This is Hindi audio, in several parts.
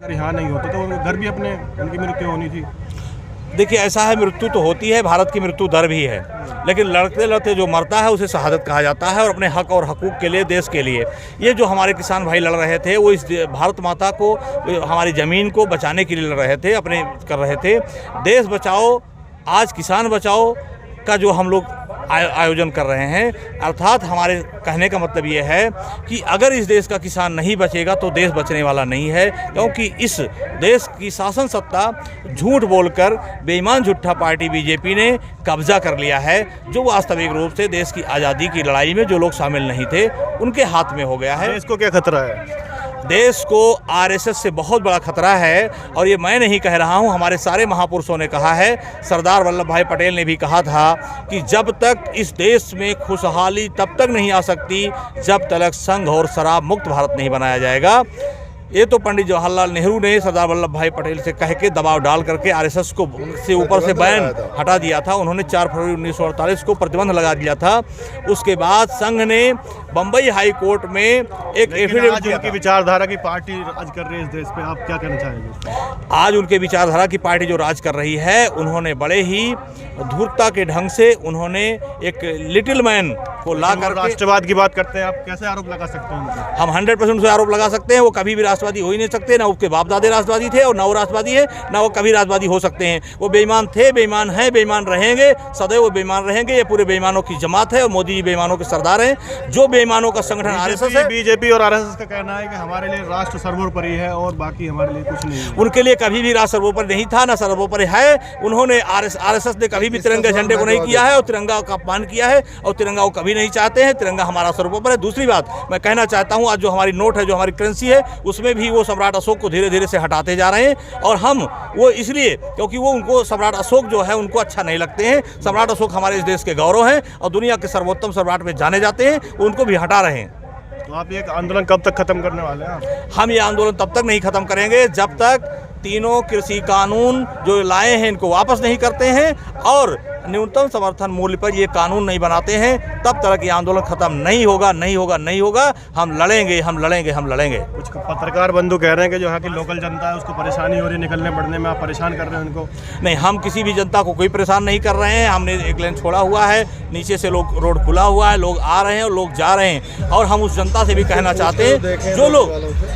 अगर यहाँ नहीं होता तो उधर भी अपने उनकी मृत्यु होनी थी। देखिए, ऐसा है, मृत्यु तो होती है, भारत की मृत्यु दर भी है, लेकिन लड़ते लड़ते जो मरता है उसे शहादत कहा जाता है। और अपने हक और हकूक़ के लिए, देश के लिए, ये जो हमारे किसान भाई लड़ रहे थे, वो इस भारत माता को, हमारी ज़मीन को बचाने के लिए लड़ रहे थे, अपने कर रहे थे। देश बचाओ आज किसान बचाओ का जो हम लोग आयोजन कर रहे हैं, अर्थात हमारे कहने का मतलब ये है कि अगर इस देश का किसान नहीं बचेगा तो देश बचने वाला नहीं है, क्योंकि इस देश की शासन सत्ता झूठ बोलकर बेईमान झूठा पार्टी बीजेपी ने कब्जा कर लिया है, जो वास्तविक रूप से देश की आज़ादी की लड़ाई में जो लोग शामिल नहीं थे उनके हाथ में हो गया है। देश को क्या खतरा है? देश को आरएसएस से बहुत बड़ा खतरा है, और ये मैं नहीं कह रहा हूँ, हमारे सारे महापुरुषों ने कहा है। सरदार वल्लभ भाई पटेल ने भी कहा था कि जब तक इस देश में खुशहाली तब तक नहीं आ सकती जब तक संघ और शराब मुक्त भारत नहीं बनाया जाएगा। ये तो पंडित जवाहरलाल नेहरू ने सरदार वल्लभ भाई पटेल से कह के दबाव डाल करके आरएसएस को से ऊपर से बैन हटा दिया था। उन्होंने 4 फरवरी 1948 को प्रतिबंध लगा दिया था। उसके बाद संघ ने बम्बई हाई कोर्ट में एक एफिडेविट दिया। उनकी विचारधारा की पार्टी राज कर रही है इस देश पे, आप क्या कहना चाहेंगे? आज उनके विचारधारा की पार्टी जो राज कर रही है, उन्होंने बड़े ही धूर्तता के ढंग से उन्होंने एक लिटिल मैन को ला कर राष्ट्रवाद की बात करते हैं, आप कैसे आरोप लगा सकते हैं? हम 100% से आरोप लगा सकते हैं। वो कभी भी राष्ट्रवादी हो ही नहीं सकते, ना उसके बाप दादे राष्ट्रवादी थे और ना वो राष्ट्रवादी है, ना वो कभी राष्ट्रवादी हो सकते हैं। वो बेईमान थे, बेईमान हैं, बेईमान रहेंगे, सदैव वो बेईमान रहेंगे। ये पूरे बेईमानों की जमात है और मोदी जी बेईमानों के सरदार हैं। जो बेईमानों का संगठन आरएसएस है, बीजेपी और आरएसएस का कहना है कि हमारे लिए राष्ट्र सर्वोपरि है और बाकी हमारे लिए कुछ नहीं है। उनके लिए कभी भी राष्ट्र सर्वोपरि नहीं था, ना सर्वोपरि है। उन्होंने आरएसएस ने कभी भी तिरंगे झंडे को नहीं किया है और तिरंगा का अपमान किया है, और तिरंगा वो कभी नहीं चाहते हैं। तिरंगा हमारा सर्वोपरि है। दूसरी बात मैं कहना चाहता हूँ, आज जो हमारी नोट है, जो हमारी करेंसी है, उसमें भी वो सम्राट अशोक को धीरे धीरे से हटाते जा रहे हैं। और हम वो इसलिए क्योंकि वो उनको सम्राट अशोक जो है उनको अच्छा नहीं लगते हैं। सम्राट अशोक हमारे इस देश के गौरव हैं और दुनिया के सर्वोत्तम सम्राट में जाने जाते हैं, उनको भी हटा रहे हैं। तो आप ये आंदोलन कब तक खत्म करने वाले हैं? हम ये आंदोलन तब तक नहीं खत्म करेंगे जब तक तीनों कृषि कानून जो लाए हैं इनको वापस नहीं करते हैं और न्यूनतम समर्थन मूल्य पर ये कानून नहीं बनाते हैं, तब तक ये आंदोलन खत्म नहीं होगा, नहीं होगा, नहीं होगा। हम लड़ेंगे, हम लड़ेंगे, हम लड़ेंगे। कुछ पत्रकार बंधु कह रहे हैं कि जो यहाँ की लोकल जनता है उसको परेशानी हो रही है, निकलने पड़ने में आप परेशान कर रहे हैं उनको। नहीं, हम किसी भी जनता को कोई परेशान नहीं कर रहे हैं। हमने एक लेन छोड़ा हुआ है, नीचे से लोग रोड खुला हुआ है, लोग आ रहे हैं और लोग जा रहे हैं। और हम उस जनता से भी कहना चाहते हैं,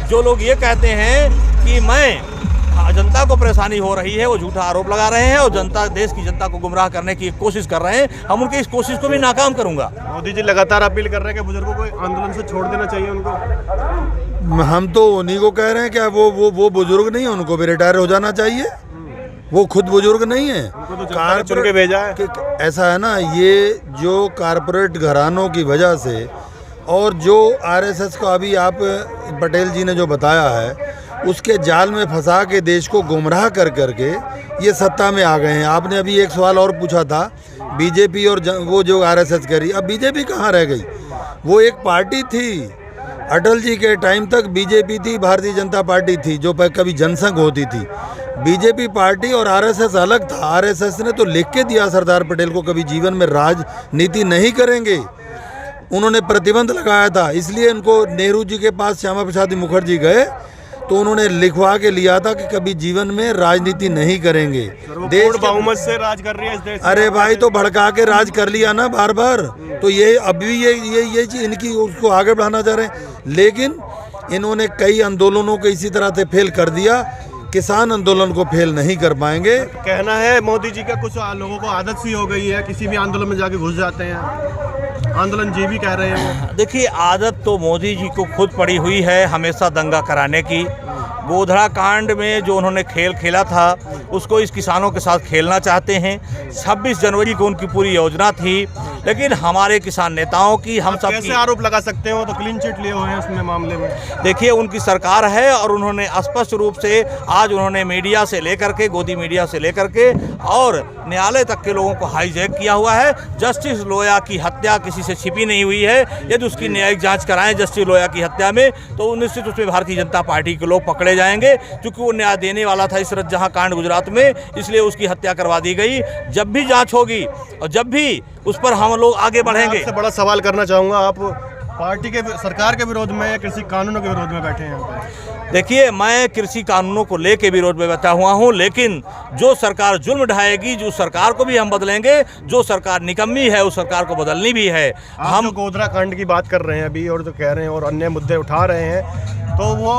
जो लोग ये कहते हैं कि मैं जनता को परेशानी हो रही है, वो झूठा आरोप लगा रहे हैं और जनता, देश की जनता को गुमराह करने की कोशिश कर रहे हैं। हम उनकी इस कोशिश को भी नाकाम करूंगा। मोदी जी लगातार अपील कर रहे हैं कि बुजुर्गों को आंदोलन से छोड़ देना चाहिए उनको। हम तो उन्हीं को कह रहे हैं, क्या वो बुजुर्ग नहीं है, उनको भी रिटायर हो जाना चाहिए। वो खुद बुजुर्ग नहीं है, चुन के भेजा है। ऐसा है ना, ये जो कारपोरेट घरानों की वजह से और जो आरएसएस को अभी आप पटेल जी ने जो बताया है उसके जाल में फंसा के देश को गुमराह कर करके ये सत्ता में आ गए हैं। आपने अभी एक सवाल और पूछा था, बीजेपी और वो जो आरएसएस कह रही, अब बीजेपी कहाँ रह गई? वो एक पार्टी थी, अटल जी के टाइम तक बीजेपी थी, भारतीय जनता पार्टी थी जो कभी जनसंघ होती थी। बीजेपी पार्टी और आरएसएस अलग था। आरएसएस ने तो लिख के दिया सरदार पटेल को कभी जीवन में राजनीति नहीं करेंगे, उन्होंने प्रतिबंध लगाया था। इसलिए उनको नेहरू जी के पास श्यामा प्रसाद मुखर्जी गए तो उन्होंने लिखवा के लिया था कि कभी जीवन में राजनीति नहीं करेंगे। देश बहुमत से राज कर रही है इस देश। अरे भाई, तो भड़का के राज कर लिया ना बार बार, तो ये अभी ये चीज इनकी उसको आगे बढ़ाना चाह रहे हैं। लेकिन इन्होंने कई आंदोलनों को इसी तरह से फेल कर दिया, किसान आंदोलन को फेल नहीं कर पाएंगे। कहना है मोदी जी का, कुछ लोगों को आदत सी हो गई है, किसी भी आंदोलन में जाके घुस जाते हैं, आंदोलन जी भी कह रहे हैं। देखिए, आदत तो मोदी जी को खुद पड़ी हुई है हमेशा दंगा कराने की। गोधरा कांड में जो उन्होंने खेल खेला था उसको इस किसानों के साथ खेलना चाहते हैं। 26 जनवरी को उनकी पूरी योजना थी, लेकिन हमारे किसान नेताओं की, हम सब कैसे आरोप लगा सकते हैं? वो तो क्लीन चिट लिए हुए हैं उसमें मामले में। देखिए, उनकी सरकार है और उन्होंने स्पष्ट रूप से आज उन्होंने मीडिया से लेकर के, गोदी मीडिया से लेकर के और न्यायालय तक के लोगों को हाईजैक किया हुआ है। जस्टिस लोया की हत्या किसी से छिपी नहीं हुई है। यदि उसकी न्यायिक जांच कराएं जस्टिस लोया की हत्या में, तो निश्चित उसमें भारतीय जनता पार्टी के लोग पकड़े जाएंगे, क्योंकि वो न्याय देने वाला था इशरत जहां कांड गुजरात में, इसलिए उसकी हत्या करवा दी गई। जब भी जांच होगी और जब भी उस पर हम लोग आगे बढ़ेंगे। आपसे बड़ा सवाल करना चाहूँगा, आप पार्टी के, सरकार के विरोध में या कृषि कानूनों के विरोध में बैठे हैं यहाँ पे? देखिए, मैं कृषि कानूनों को लेके विरोध में बैठा हुआ हूं, लेकिन जो सरकार जुल्म ढाएगी, जो सरकार को भी हम बदलेंगे। जो सरकार निकम्मी है उस सरकार को बदलनी भी है। हम गोधरा कांड की बात कर रहे हैं अभी और जो कह रहे हैं और अन्य मुद्दे उठा रहे हैं, तो वो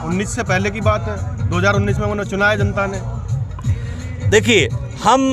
19 से पहले की बात है। 2019 में उन्हें चुना है जनता ने। देखिए, हम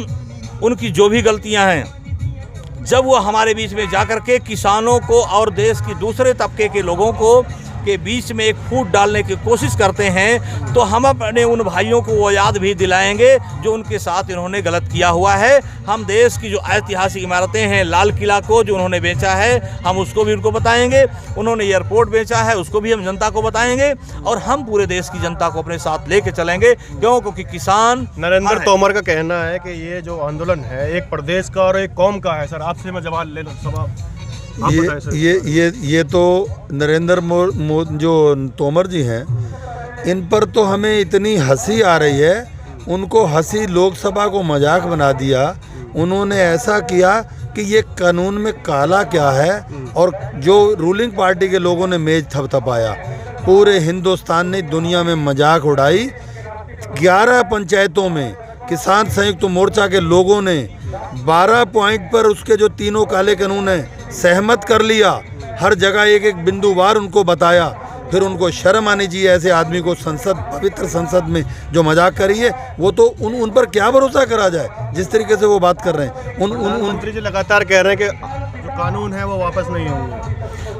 उनकी जो भी गलतियां हैं, जब वो हमारे बीच में जाकर के किसानों को और देश की दूसरे तबके के लोगों को के बीच में एक फूट डालने की कोशिश करते हैं, तो हम अपने उन भाइयों को वो याद भी दिलाएंगे जो उनके साथ इन्होंने गलत किया हुआ है। हम देश की जो ऐतिहासिक इमारतें हैं, लाल किला को जो उन्होंने बेचा है, हम उसको भी उनको बताएंगे। उन्होंने एयरपोर्ट बेचा है, उसको भी हम जनता को बताएंगे। और हम पूरे देश की जनता को अपने साथ लेके चलेंगे। क्यों? क्योंकि किसान। नरेंद्र तोमर का कहना है कि ये जो आंदोलन है एक प्रदेश का और एक कौम का है। सर, आपसे मैं जवाब ले सवाल ये तो नरेंद्र जो तोमर जी हैं, इन पर तो हमें इतनी हंसी आ रही है। उनको हंसी लोकसभा को मजाक बना दिया। उन्होंने ऐसा किया कि ये कानून में काला क्या है, और जो रूलिंग पार्टी के लोगों ने मेज थपथपाया। पूरे हिंदुस्तान ने दुनिया में मजाक उड़ाई। 11 पंचायतों में किसान संयुक्त मोर्चा के लोगों ने 12 पॉइंट पर उसके जो तीनों काले कानून हैं सहमत कर लिया। हर जगह एक एक बिंदुवार उनको बताया। फिर उनको शर्म आनी चाहिए ऐसे आदमी को संसद, पवित्र संसद में जो मजाक करी है। वो तो उन पर क्या भरोसा करा जाए जिस तरीके से वो बात कर रहे हैं। मंत्री जी लगातार कह रहे हैं कि जो कानून है वो वापस नहीं होंगे।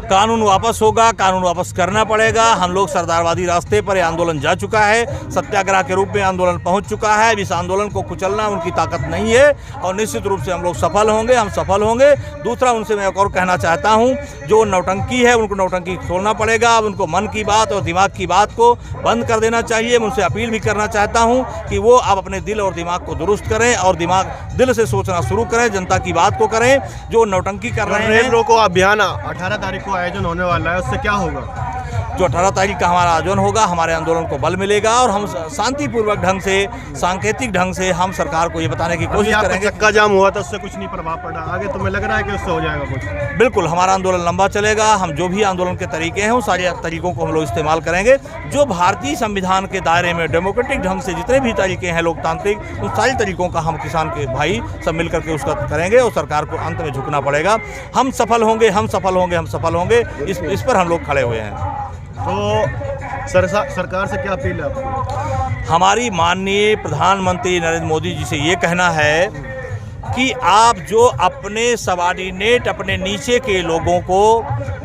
कानून वापस होगा, कानून वापस करना पड़ेगा। हम लोग सरदारवादी रास्ते पर यह आंदोलन जा चुका है, सत्याग्रह के रूप में आंदोलन पहुंच चुका है। इस आंदोलन को कुचलना उनकी ताकत नहीं है और निश्चित रूप से हम लोग सफल होंगे। हम सफल होंगे। दूसरा, उनसे मैं एक और कहना चाहता हूं, जो नौटंकी है उनको नौटंकी छोड़ना पड़ेगा। अब उनको मन की बात और दिमाग की बात को बंद कर देना चाहिए। मैं उनसे अपील भी करना चाहता हूँ कि वो अब अपने दिल और दिमाग को दुरुस्त करें और दिल से सोचना शुरू करें, जनता की बात को करें। जो नौटंकी कर रहे हैं, रोको अभियान 18 तारीख को आयोजन होने वाला है, उससे क्या होगा? जो 18 तारीख का हमारा आयोजन होगा, हमारे आंदोलन को बल मिलेगा और हम शांतिपूर्वक ढंग से, सांकेतिक ढंग से हम सरकार को ये बताने की कोशिश करेंगे। चक्का जाम हुआ था, उससे कुछ नहीं प्रभाव पड़ा। आगे तुम्हें लग रहा है कि उससे हो जाएगा कुछ? बिल्कुल, हमारा आंदोलन लंबा चलेगा। हम जो भी आंदोलन के तरीके हैं, उन सारे तरीकों को हम लोग इस्तेमाल करेंगे। जो भारतीय संविधान के दायरे में डेमोक्रेटिक ढंग से जितने भी तरीके हैं लोकतांत्रिक, उन सारे तरीकों का हम किसान के भाई सब मिल करके उसका करेंगे और सरकार को अंत में झुकना पड़ेगा। हम सफल होंगे, हम सफल होंगे, हम सफल होंगे। इस पर हम लोग खड़े हुए हैं। तो सरकार से क्या अपील है आपकी? हमारी माननीय प्रधानमंत्री नरेंद्र मोदी जी से ये कहना है कि आप जो अपने सबऑर्डिनेट, अपने नीचे के लोगों को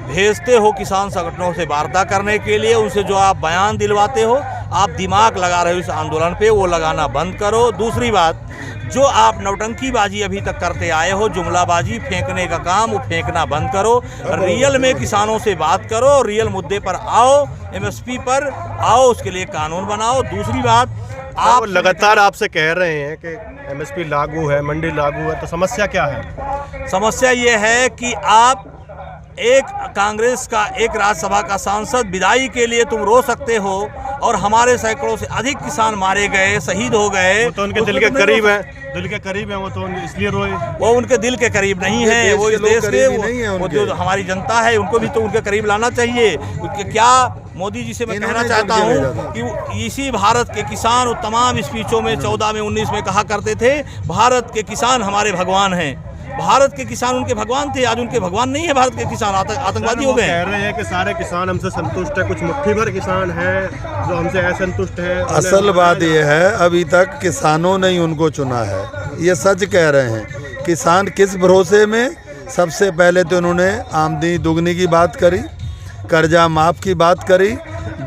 भेजते हो किसान संगठनों से वार्ता करने के लिए, उनसे जो आप बयान दिलवाते हो, आप दिमाग लगा रहे हो इस आंदोलन पे, वो लगाना बंद करो। दूसरी बात, जो आप नौटंकीबाजी अभी तक करते आए हो, जुमलाबाजी, फेंकने का काम, वो फेंकना बंद करो। रियल में किसानों से बात करो, रियल मुद्दे पर आओ, एमएसपी पर आओ, उसके लिए कानून बनाओ। दूसरी बात, आप लगातार आपसे कह रहे हैं कि एमएसपी लागू है, मंडी लागू है, तो समस्या क्या है? समस्या ये है कि आप एक कांग्रेस का एक राज्यसभा का सांसद विदाई के लिए तुम रो सकते हो और हमारे सैकड़ों से अधिक किसान मारे गए, शहीद हो गए। वो तो उनके दिल के करीब है, दिल के करीब है, वो तो इसलिए रोए। वो उनके दिल के करीब नहीं है, वो इस देश के, वो जो हमारी जनता है उनको भी तो उनके करीब लाना चाहिए। क्या मोदी जी से मैं कहना चाहता हूँ कि इसी भारत के किसान, वो तमाम स्पीचों में 14 में 19 में कहा करते थे, भारत के किसान हमारे भगवान हैं। भारत के किसान उनके भगवान थे, आज उनके भगवान नहीं है। भारत के किसान आतंकवादी हो गए। कह रहे हैं कि सारे किसान हमसे संतुष्ट है, कुछ मुट्ठी भर किसान हैं जो हमसे असंतुष्ट हैं। असल बात यह है, अभी तक किसानों ने ही उनको चुना है, ये सच कह रहे हैं। किसान किस भरोसे में? सबसे पहले तो उन्होंने आमदनी दुगनी की बात करी, कर्जा माफ़ की बात करी,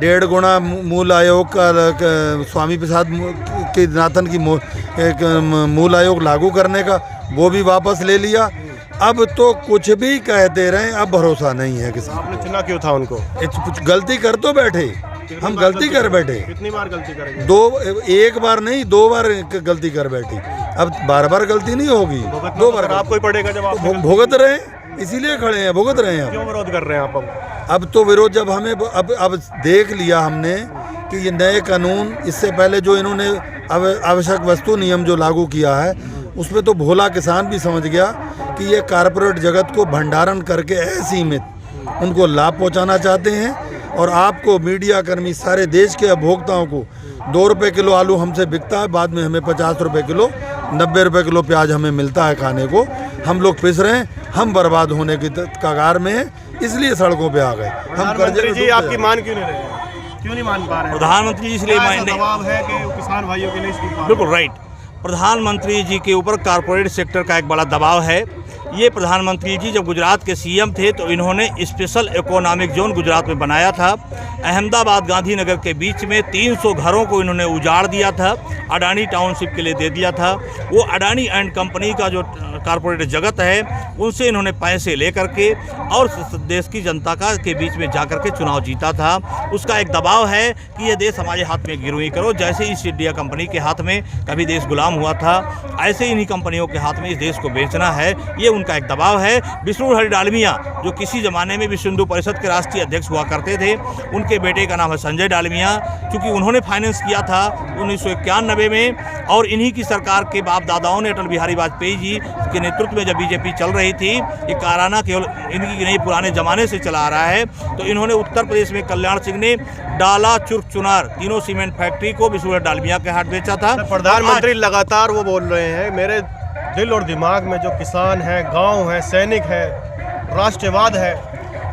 1.5 गुना मूल आयोग का स्वामी प्रसाद के नाथन की मूल आयोग लागू करने का वो भी वापस ले लिया। अब तो कुछ भी कहते रहे, अब भरोसा नहीं है किसान। आपने चुना क्यों था उनको? गलती कर तो बैठे, हम गलती कर बैठे। कितनी बार गलती करेंगे? एक बार नहीं, 2 बार गलती कर बैठी। अब बार गलती नहीं होगी, 2 बार आपको ही पड़ेगा। जब आप भुगत रहे, इसीलिए खड़े हैं, भुगत रहे हैं। क्यों विरोध कर रहे हैं आप? अब तो विरोध जब हमें अब देख लिया हमने कि ये नए कानून, इससे पहले जो इन्होंने आवश्यक वस्तु नियम जो लागू किया है, उसमें तो भोला किसान भी समझ गया कि ये कारपोरेट जगत को भंडारण करके असीमित उनको लाभ पहुंचाना चाहते हैं। और आपको मीडिया कर्मी सारे देश के उपभोक्ताओं को 2 रुपये किलो आलू हमसे बिकता है, बाद में हमें 50 रुपये किलो 90 रुपये किलो प्याज हमें मिलता है खाने को। हम लोग पिस रहे हैं, हम बर्बाद होने की कगार में हैं, इसलिए सड़कों पे आ गए। हम प्रधानमंत्री जी आपकी मान क्यों नहीं रहे हैं? क्यों नहीं मान पा रहे हैं? प्रधानमंत्री जी इसलिए क्या ऐसा दबाव है कि किसान भाइयों के लिए इस्तीफा? बिल्कुल राइट। प्रधानमंत्री जी के ऊपर कारपोरेट सेक्टर का एक बड़ा दबाव है। ये प्रधानमंत्री जी जब गुजरात के सीएम थे तो इन्होंने स्पेशल इकोनॉमिक जोन गुजरात में बनाया था। अहमदाबाद गांधीनगर के बीच में 300 घरों को इन्होंने उजाड़ दिया था, अडानी टाउनशिप के लिए दे दिया था। वो अडानी एंड कंपनी का जो कारपोरेट जगत है उनसे इन्होंने पैसे लेकर के और देश की जनता का के बीच में जाकर के चुनाव जीता था। उसका एक दबाव है कि ये देश हमारे हाथ में गिरवी करो। जैसे ईस्ट इंडिया कंपनी के हाथ में कभी देश गुलाम हुआ था, ऐसे इन्हीं कंपनियों के हाथ में इस देश को बेचना है, ये उनका एक दबाव है। विष्णुहरि डालमिया जो किसी ज़माने में विश्व हिंदू परिषद के राष्ट्रीय अध्यक्ष हुआ करते थे, उनके बेटे का नाम है संजय डालमिया। चूँकि उन्होंने फाइनेंस किया था 1991 में और इन्हीं की सरकार के बाप दादाओं ने अटल बिहारी वाजपेयी जी के नेतृत्व में जब बीजेपी चल रही थी, ये काराना केवल इनकी नहीं पुराने ज़माने से चला आ रहा है। तो इन्होंने उत्तर प्रदेश में कल्याण सिंह ने डाला, चुर्क, चुनार तीनों सीमेंट फैक्ट्री को विष्णुहरि डालमिया के हाथ बेचा था। प्रधानमंत्री लगातार वो बोल रहे हैं, मेरे दिल और दिमाग में जो किसान है, गांव है, सैनिक है, राष्ट्रवाद है।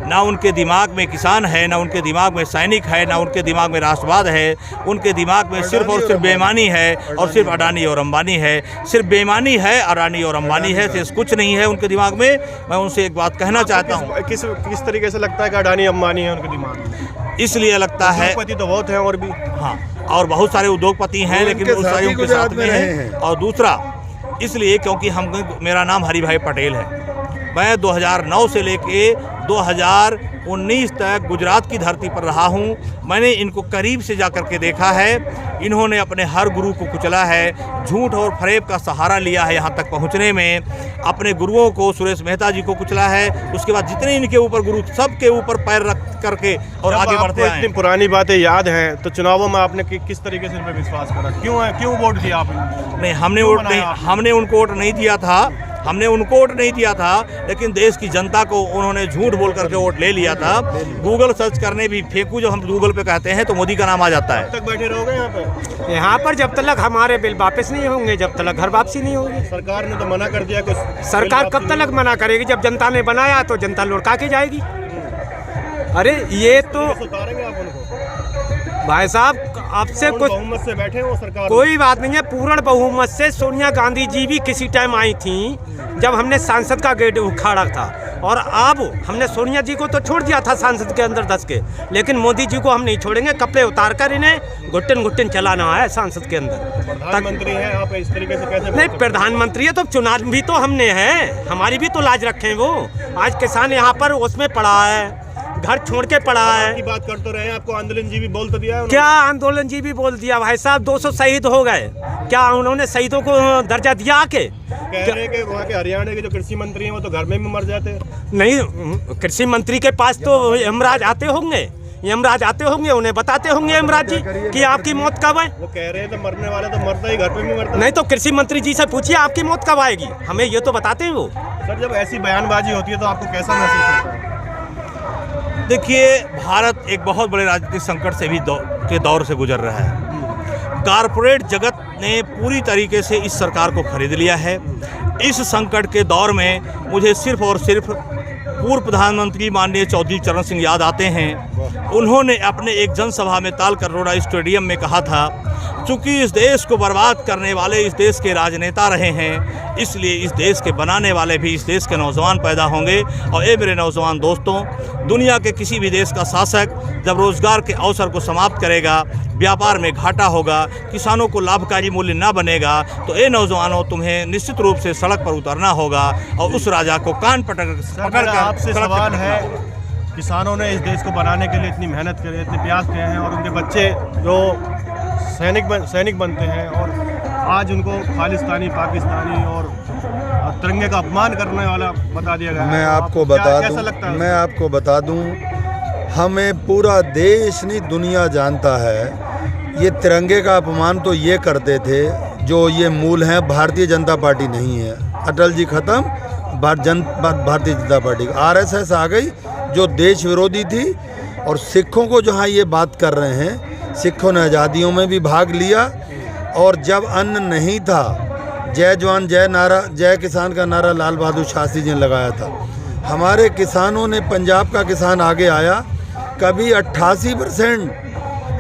ना उनके दिमाग में किसान है, ना उनके दिमाग में सैनिक है, ना उनके दिमाग में राष्ट्रवाद है। उनके दिमाग में सिर्फ और सिर्फ बेईमानी है और सिर्फ अडानी और अंबानी है। सिर्फ बेईमानी है, अडानी और अंबानी है, सिर्फ कुछ नहीं है उनके दिमाग में। मैं उनसे एक बात कहना चाहता हूँ। किस तरीके से लगता है कि अडानी अंबानी है उनके दिमाग में? इसलिए लगता है, उद्योगपति तो बहुत हैं और भी, हाँ, और बहुत सारे उद्योगपति हैं, लेकिन उस सारे उनके साथ में हैं। और दूसरा इसलिए क्योंकि मेरा नाम हरि भाई पटेल है। मैं 2009 से लेके 2019 तक गुजरात की धरती पर रहा हूँ। मैंने इनको करीब से जाकर के देखा है। इन्होंने अपने हर गुरु को कुचला है, झूठ और फरेब का सहारा लिया है यहाँ तक पहुँचने में। अपने गुरुओं को, सुरेश मेहता जी को कुचला है। उसके बाद जितने इनके ऊपर गुरु, सबके ऊपर पैर रख करके और आगे बढ़ते हैं। इतनी पुरानी बातें याद हैं तो चुनावों में आपने किस तरीके से इन पर विश्वास करा? क्यों वोट दिया आपने? नहीं, हमने उनको वोट नहीं दिया था। हमने उनको वोट नहीं दिया था, लेकिन देश की जनता को उन्होंने झूठ बोल करके वोट ले लिया था। गूगल सर्च करने भी फेंकू जब हम गूगल पे कहते हैं तो मोदी का नाम आ जाता है। कब तक बैठे रहोगे यहाँ पे? यहाँ पर जब तक हमारे बिल वापस नहीं होंगे, जब तक घर वापसी नहीं होगी। सरकार ने तो मना कर दिया कि सरकार कब तक मना करेगी? जब जनता ने बनाया तो जनता लौटा के जाएगी। अरे ये तो उतारेंगे आप उनको? भाई साहब आपसे कुछ बहुमत से बैठे वो सरकार, कोई बात नहीं है। पूर्ण बहुमत से सोनिया गांधी जी भी किसी टाइम आई थी जब हमने सांसद का गेट उखाड़ा था, और अब हमने सोनिया जी को तो छोड़ दिया था सांसद के अंदर 10 के, लेकिन मोदी जी को हम नहीं छोड़ेंगे। कपड़े उतार कर इन्हें घुट्टन चलाना है सांसद के अंदर। प्रधानमंत्री हैं आप, इस तरीके से कैसे? नहीं, प्रधानमंत्री है तो चुनाव भी तो हमने है, हमारी भी तो लाज रखें। वो आज किसान यहाँ पर उसमें पड़ा है, घर छोड़ के पड़ा है। की बात करते रहे, आपको आंदोलन जी भी बोल तो दिया है? क्या आंदोलन जी भी बोल दिया? भाई साहब 200 शहीद हो गए, क्या उन्होंने शहीदों को दर्जा दिया आके? कह रहे हैं कि वहाँ के हरियाणा के जो कृषि मंत्री हैं वो तो घर में भी मर जाते हैं। नहीं, कृषि मंत्री के पास तो यमराज आते होंगे, उन्हें बताते होंगे यमराज जी कि आपकी मौत कब है। वो कह रहे हैं तो मरने वाले तो मरता ही घर पे भी मरता। नहीं तो कृषि मंत्री जी से पूछिए आपकी मौत कब आएगी, हमें ये तो बताते हैं वो। सर जब ऐसी बयानबाजी होती है तो आपको कैसा महसूस होता है? देखिए, भारत एक बहुत बड़े राजनीतिक संकट से भी के दौर से गुजर रहा है। कारपोरेट जगत ने पूरी तरीके से इस सरकार को खरीद लिया है। इस संकट के दौर में मुझे सिर्फ और सिर्फ पूर्व प्रधानमंत्री माननीय चौधरी चरण सिंह याद आते हैं। उन्होंने अपने एक जनसभा में तालकटोरा स्टेडियम में कहा था, चूँकि इस देश को बर्बाद करने वाले इस देश के राजनेता रहे हैं, इसलिए इस देश के बनाने वाले भी इस देश के नौजवान पैदा होंगे। और ये मेरे नौजवान दोस्तों, दुनिया के किसी भी देश का शासक जब रोज़गार के अवसर को समाप्त करेगा, व्यापार में घाटा होगा, किसानों को लाभकारी मूल्य ना बनेगा, तो ये नौजवानों तुम्हें निश्चित रूप से सड़क पर उतरना होगा और उस राजा को कान पकड़ कर आपसे सवाल है, किसानों ने इस देश को बनाने के लिए इतनी मेहनत करी, इतने प्रयास किए हैं और उनके बच्चे जो सैनिक बनते हैं और आज उनको खालिस्तानी, पाकिस्तानी और तिरंगे का अपमान करने वाला बता दिया गया। मैं आपको बता दूं, हमें पूरा देश नहीं दुनिया जानता है। ये तिरंगे का अपमान तो ये करते थे जो ये मूल हैं, भारतीय जनता पार्टी नहीं है। अटल जी खत्म, भारतीय जनता पार्टी, RSS आ गई जो देश विरोधी थी और सिखों को जहाँ ये बात कर रहे हैं, सिखों ने आज़ादियों में भी भाग लिया, और जब अन्न नहीं था, जय जवान जय किसान का नारा लाल बहादुर शास्त्री जी ने लगाया था। हमारे किसानों ने, पंजाब का किसान आगे आया। कभी 88%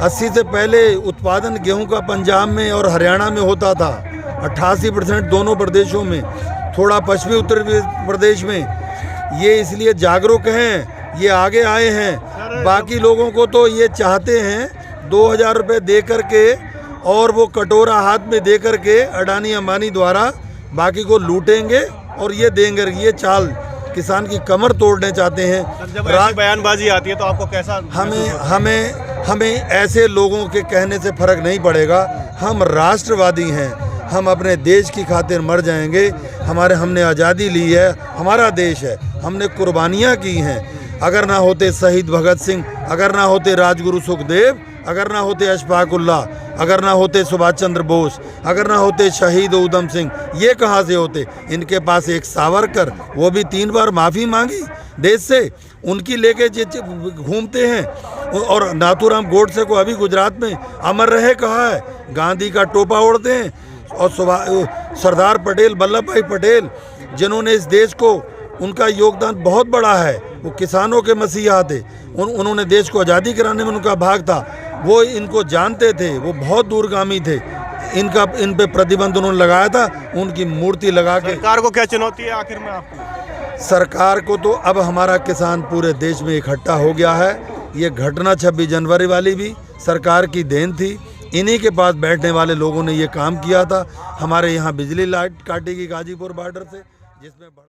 80 से पहले उत्पादन गेहूं का पंजाब में और हरियाणा में होता था, 88% दोनों प्रदेशों में, थोड़ा पश्चिमी उत्तर प्रदेश में। ये इसलिए जागरूक हैं, ये आगे आए हैं। बाकी लोगों को तो ये चाहते हैं 2000 रुपये दे करके, और वो कटोरा हाथ में दे करके अडानी अंबानी द्वारा बाकी को लूटेंगे और ये देंगे। ये चाल किसान की कमर तोड़ने चाहते हैं। जब ऐसी बयानबाजी आती है तो आपको कैसा? हमें ऐसे लोगों के कहने से फर्क नहीं पड़ेगा। हम राष्ट्रवादी हैं, हम अपने देश की खातिर मर जाएंगे। हमने आज़ादी ली है, हमारा देश है, हमने कुर्बानियाँ की हैं। अगर ना होते शहीद भगत सिंह, अगर ना होते राजगुरु सुखदेव, अगर ना होते अशफाक उल्लाह, अगर ना होते सुभाष चंद्र बोस, अगर ना होते शहीद उधम सिंह, ये कहाँ से होते? इनके पास एक सावरकर, वो भी 3 बार माफ़ी मांगी देश से, उनकी लेके घूमते हैं। और नाथूराम गोडसे को अभी गुजरात में अमर रहे कहा है, गांधी का टोपा ओढ़ते हैं। और सरदार पटेल, वल्लभ भाई पटेल, जिन्होंने इस देश को, उनका योगदान बहुत बड़ा है, वो किसानों के मसीहा थे। उन्होंने देश को आज़ादी कराने में उनका भाग था। वो इनको जानते थे, वो बहुत दूरगामी थे। इन पे प्रतिबंध उन्होंने लगाया था, उनकी मूर्ति लगा के। सरकार को क्या चुनौती है आखिर में आपकी? सरकार को तो अब हमारा किसान पूरे देश में इकट्ठा हो गया है। ये घटना 26 जनवरी वाली भी सरकार की देन थी। इन्हीं के पास बैठने वाले लोगों ने ये काम किया था। हमारे यहाँ बिजली लाइट काटी गई गाजीपुर बॉर्डर से, जिसमें